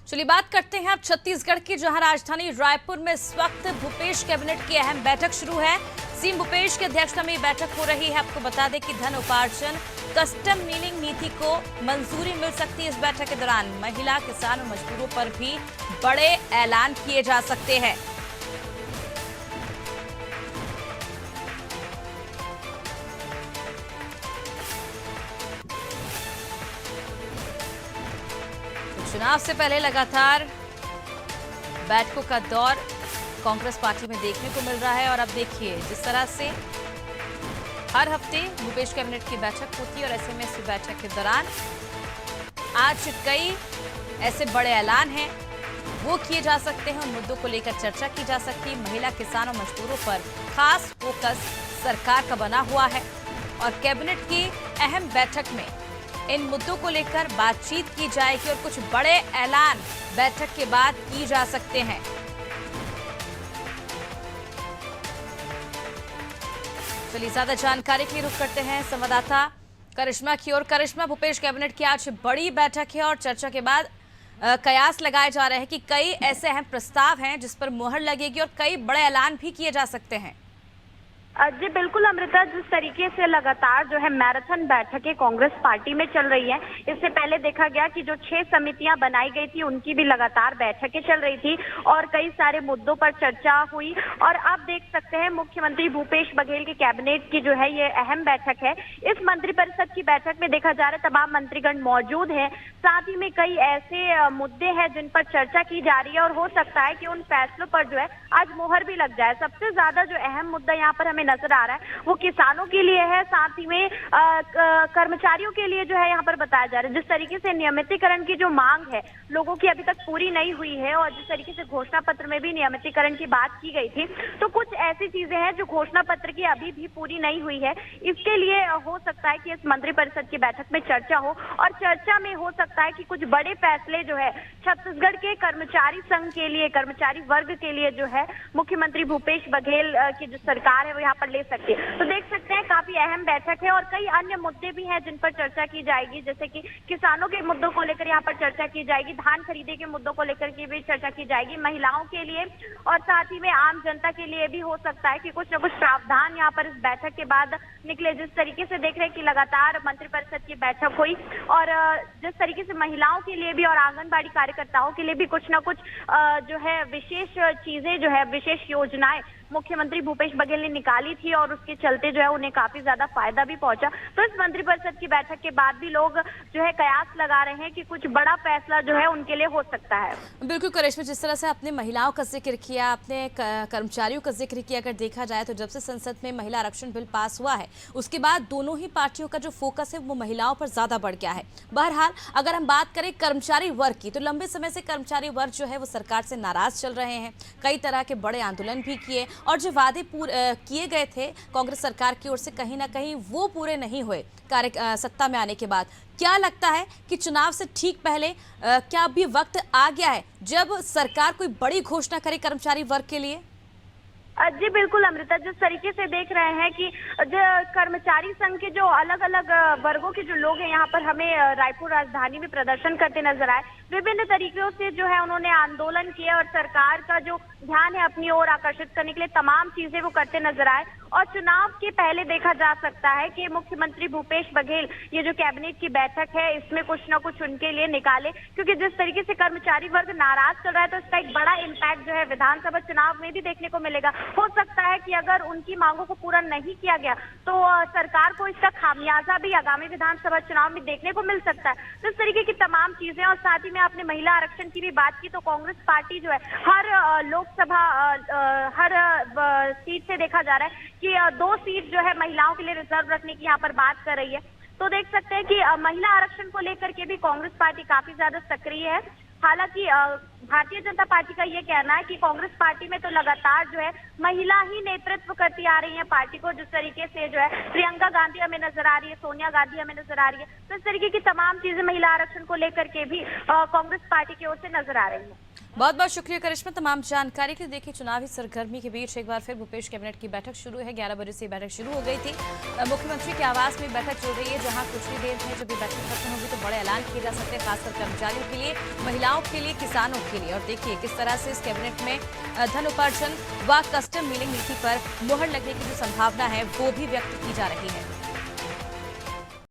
चलिए बात करते हैं अब छत्तीसगढ़ की, जहां राजधानी रायपुर में इस वक्त भूपेश कैबिनेट की अहम बैठक शुरू है। सीएम भूपेश की अध्यक्षता में बैठक हो रही है। आपको बता दें कि धन उपार्जन कस्टम मीलिंग नीति को मंजूरी मिल सकती है। इस बैठक के दौरान महिला, किसान और मजदूरों पर भी बड़े ऐलान किए जा सकते हैं। चुनाव से पहले लगातार बैठकों का दौर कांग्रेस पार्टी में देखने को मिल रहा है और अब देखिए जिस तरह से हर हफ्ते भूपेश कैबिनेट की बैठक होती है और ऐसे में इस बैठक के दौरान आज कई ऐसे बड़े ऐलान हैं वो किए जा सकते हैं। उन मुद्दों को लेकर चर्चा की जा सकती है। महिला, किसान और मजदूरों पर खास फोकस सरकार का बना हुआ है और कैबिनेट की अहम बैठक में इन मुद्दों को लेकर बातचीत की जाएगी और कुछ बड़े ऐलान बैठक के बाद की जा सकते हैं। चलिए ज्यादा जानकारी के लिए रुख करते हैं संवाददाता करिश्मा की ओर। करिश्मा, भूपेश कैबिनेट की आज बड़ी बैठक है और चर्चा के बाद कयास लगाए जा रहे हैं कि कई ऐसे अहम प्रस्ताव हैं जिस पर मुहर लगेगी और कई बड़े ऐलान भी किए जा सकते हैं। जी बिल्कुल अमृता, जिस तरीके से लगातार जो है मैराथन बैठकें कांग्रेस पार्टी में चल रही है, इससे पहले देखा गया कि जो 6 समितियां बनाई गई थी उनकी भी लगातार बैठकें चल रही थी और कई सारे मुद्दों पर चर्चा हुई। और आप देख सकते हैं मुख्यमंत्री भूपेश बघेल के कैबिनेट की जो है ये अहम बैठक है। इस मंत्रिपरिषद की बैठक में देखा जा रहा है तमाम मंत्रीगण मौजूद है, साथ ही में कई ऐसे मुद्दे हैं जिन पर चर्चा की जा रही है और हो सकता है कि उन फैसलों पर जो है आज मोहर भी लग जाए। सबसे ज्यादा जो अहम मुद्दा यहाँ पर हमें नजर आ रहा है वो किसानों के लिए है, साथ ही में कर्मचारियों के लिए जो है यहाँ पर बताया जा रहा है। जिस तरीके से नियमितीकरण की जो मांग है लोगों की अभी तक पूरी नहीं हुई है और जिस तरीके से घोषणा पत्र में भी नियमितीकरण की बात की गई थी, तो कुछ ऐसी चीजें हैं जो घोषणा पत्र की अभी भी पूरी नहीं हुई है। इसके लिए हो सकता है कि इस मंत्रिपरिषद की बैठक में चर्चा हो और चर्चा में हो सकता है कि कुछ बड़े फैसले जो है छत्तीसगढ़ के कर्मचारी संघ के लिए, कर्मचारी वर्ग के लिए जो है मुख्यमंत्री भूपेश बघेल की जो सरकार है वो यहाँ पर ले सकती है। तो देख सकते हैं काफी अहम बैठक है और कई अन्य मुद्दे भी हैं जिन पर चर्चा की जाएगी, जैसे कि किसानों के मुद्दों को लेकर यहाँ पर चर्चा की जाएगी, धान खरीदे के मुद्दों को लेकर की भी चर्चा की जाएगी, महिलाओं के लिए और साथ ही में आम जनता के लिए भी हो सकता है कि कुछ न कुछ प्रावधान यहाँ पर इस बैठक के बाद निकले। जिस तरीके से देख रहे हैं कि लगातार मंत्रिपरिषद की बैठक हुई और जिस तरीके से महिलाओं के लिए भी और आंगनबाड़ी कार्यकर्ताओं के लिए भी कुछ न कुछ जो है विशेष चीजें जो है विशेष योजनाएं मुख्यमंत्री भूपेश बघेल ने निकाली थी और उसके चलते जो है उन्हें काफी ज्यादा फायदा भी पहुंचा। तो इस मंत्रिपरिषद की बैठक के बाद भी लोग जो है कयास लगा रहे हैं कि कुछ बड़ा फैसला जो है उनके लिए हो सकता है। बिल्कुल करिश्मा, जिस तरह से आपने महिलाओं का जिक्र किया, आपने कर्मचारियों का जिक्र किया, अगर देखा जाए तो जब से संसद में महिला आरक्षण बिल पास हुआ है उसके बाद दोनों ही पार्टियों का जो फोकस है वो महिलाओं पर ज्यादा बढ़ गया है। बहरहाल अगर हम बात करें कर्मचारी वर्ग की, तो लंबे समय से कर्मचारी वर्ग जो है वो सरकार से नाराज चल रहे हैं। कई तरह के बड़े आंदोलन भी किए और जो वादे किए गए थे कांग्रेस सरकार की ओर से कहीं ना कहीं वो पूरे नहीं हुए सत्ता में आने के बाद। क्या लगता है कि चुनाव से ठीक पहले क्या अभी वक्त आ गया है जब सरकार कोई बड़ी घोषणा करे कर्मचारी वर्ग के लिए? जी बिल्कुल अमृता, जिस तरीके से देख रहे हैं कि जो कर्मचारी संघ के जो अलग अलग वर्गों के जो लोग हैं यहाँ पर हमें रायपुर राजधानी में प्रदर्शन करते नजर आए। विभिन्न तरीकों से जो है उन्होंने आंदोलन किए और सरकार का जो ध्यान है अपनी ओर आकर्षित करने के लिए तमाम चीजें वो करते नजर आए। और चुनाव के पहले देखा जा सकता है कि मुख्यमंत्री भूपेश बघेल ये जो कैबिनेट की बैठक है इसमें कुछ ना कुछ उनके लिए निकाले, क्योंकि जिस तरीके से कर्मचारी वर्ग नाराज चल रहा है तो इसका एक बड़ा इम्पैक्ट जो है विधानसभा चुनाव में भी देखने को मिलेगा। हो सकता है कि अगर उनकी मांगों को पूरा नहीं किया गया तो सरकार को इसका खामियाजा भी आगामी विधानसभा चुनाव में देखने को मिल सकता है। तो इस तरीके की तमाम चीजें और साथ ही में आपने महिला आरक्षण की भी बात की, तो कांग्रेस पार्टी जो है हर लोकसभा हर सीट से देखा जा रहा है कि 2 सीट जो है महिलाओं के लिए रिजर्व रखने की यहाँ पर बात कर रही है। तो देख सकते हैं कि महिला आरक्षण को लेकर के भी कांग्रेस पार्टी काफी ज्यादा सक्रिय है। हालांकि भारतीय जनता पार्टी का ये कहना है कि कांग्रेस पार्टी में तो लगातार जो है महिला ही नेतृत्व करती आ रही है पार्टी को। जिस तरीके से जो है प्रियंका गांधी हमें नजर आ रही है, सोनिया गांधी हमें नजर आ रही है, तो इस तरीके की तमाम चीजें महिला आरक्षण को लेकर के भी कांग्रेस पार्टी की ओर से नजर आ रही है। बहुत बहुत शुक्रिया करिश्मा तमाम जानकारी के लिए। देखिए, चुनावी सरगर्मी के बीच एक बार फिर भूपेश कैबिनेट की बैठक शुरू है। 11 बजे से बैठक शुरू हो गई थी। मुख्यमंत्री के आवास में बैठक चल रही है, जहां कुछ ही देर में जब ये बैठक खत्म होगी तो बड़े ऐलान किए जा सकते हैं, खासकर कर्मचारियों के लिए, महिलाओं के लिए, किसानों के लिए। और देखिए किस तरह से इस कैबिनेट में धन उपार्जन व कस्टम मिलिंग नीति पर मुहर लगने की जो संभावना है वो भी व्यक्त की जा रही है।